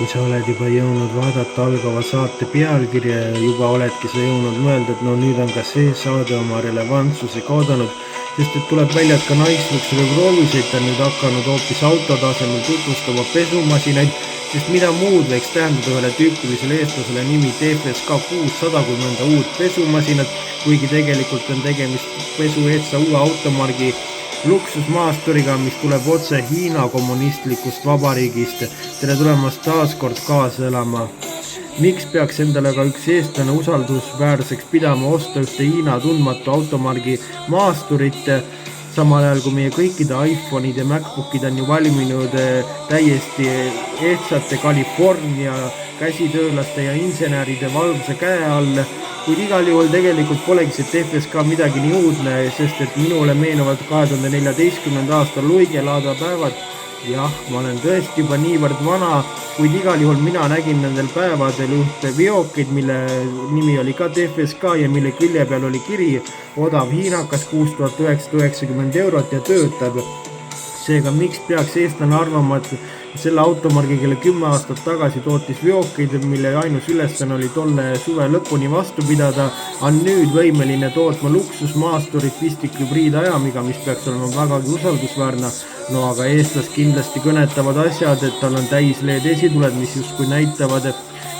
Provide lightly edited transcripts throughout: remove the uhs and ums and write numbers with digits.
Kui sa oled juba jõudnud vaadata algava saate pealkirja ja juba oledki sa jõudnud mõelda, et no nüüd on ka see saade oma relevantsuse kaotanud, sest et tuleb välja, et ka Nicelux Revolvuseit on nüüd hakanud hoopis auto tasemel tutvustama pesumasinaid, sest mida muud võiks tähendada ühele tüüpilisele eestlasele nimi TFSK 600 kui mõnda uut pesumasinat, kuigi tegelikult on tegemist pesu eetsa uue automargi luksusmaasturiga, mis tuleb otse Hiina kommunistlikust vabariigist. Tere tulemast taas kord kaasa elama. Miks peaks endale ka üks eestlane usaldusväärseks pidama osta ühte Hiina tundmatu automargi maasturit, samal ajal kui meie kõikide iPhone'id ja MacBook'id on ju valminud täiesti ehtsate California käsitöölaste ja inseneride valvsa käe all, kuid igal juhul tegelikult polegi see TFSK midagi nii uudne, sest et minule meenuvad 2014. aastal Luige-Laada päevad. Jah, ma olen tõesti juba niivõrd vana, kuid igal juhul mina nägin nendel päevadel ühte veokid, mille nimi oli ka TFSK ja mille külje peal oli kiri odav hiinakas 6990 € ja töötab. Seega miks peaks eestlane arvama, et selle automargi, kelle 10 aastat tagasi tootis veokid, mille ainus ülesanne oli tolle suve lõpuni vastu pidada, on nüüd võimeline tootma luksusmaasturit pistikhübriidajamiga, mis peaks olema vägagi usaldusväärne. No aga eestlast kindlasti kõnetavad asjad, et tal on täis LED esituled, mis justkui näitavad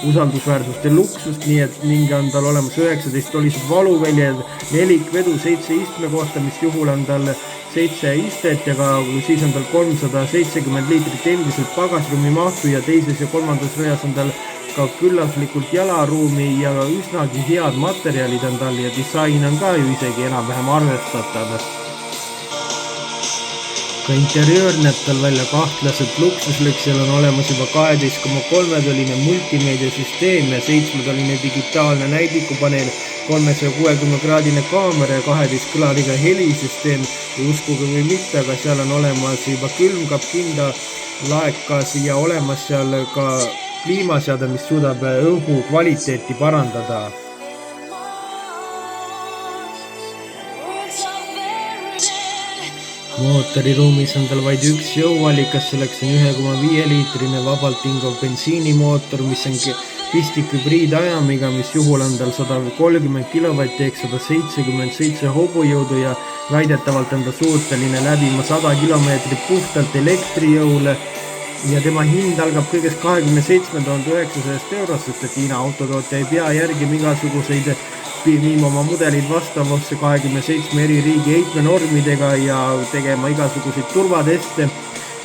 usaldusväärsust ja luksust, nii et ning on tal olemas 19 olised valuväljed, 4 vedu 7 istme kohta, mis juhul on tal 7 istet ja siis on tal 370 liitrit endiselt pagasruumi mahtu ja teises ja kolmandas reas on tal ka küllaslikult jalaruumi ja üsnagi head materjalid on tal ja disain on ka ju isegi enam-vähem arvestatav. Ka interjöör näeb tal välja kahtlaselt luksuslik, seal on olemas juba 12,3-toline multimeediasüsteem ja 7-toline digitaalne näidikupaneel, 360-kraadine kaamera ja 12 kõlariga helisüsteem ja uskuge või mitte, aga seal on olemas juba külmkapp, kinda, laekas ja olemas seal ka kliimaseade, mis suudab õhu kvaliteeti parandada. Mootoriruumis on tal vaid üks jõuallikas, selleks on 1,5 liitrine vabalt hingav bensiinimootor, mis on pistikhübriidajamiga, mis juhul on tal 130 kilovatti ehk 177 hobujõudu ja väidetavalt on ta suuteline läbima 100 kilomeetrit puhtalt elektrijõule ja tema hind algab kõigest 27 900 €, sest et Hiina autotootja ei pea järgima igasuguseid viima oma mudelid vastavusse 27 eri riigi heitmenormidega ja tegema igasuguseid turvateste,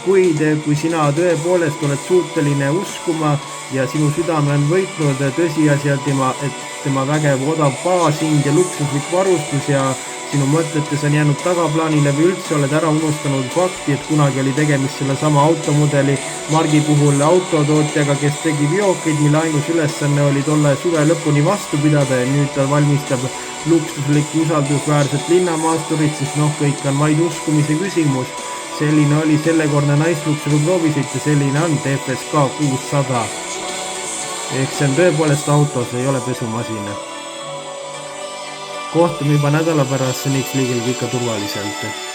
kuid kui sina tõepoolest oled suuteline uskuma ja sinu südame on võitnud tõsiasja, et tema vägev odav baashind ja luksuslik varustus ja sinu mõtetes on jäänud tagaplaanile või üldse oled ära unustanud fakti, et kunagi oli tegemist sellesama automudeli margi puhul autotootjaga, kes tegi veokid, mille ainus ülesanne oli tolle suve lõpuni vastu pidada ja nüüd ta valmistab luksuslikku usaldusväärset linnamaasturit, siis kõik on vaid uskumise küsimus. Selline oli sellekordne Nicelux Revolvuseit ja selline on TFSK 600. Ehk see on tõepoolest auto, see ei ole pesumasina. Kohtume juba nädala pärast, seniks liigil ikka turvaliselt.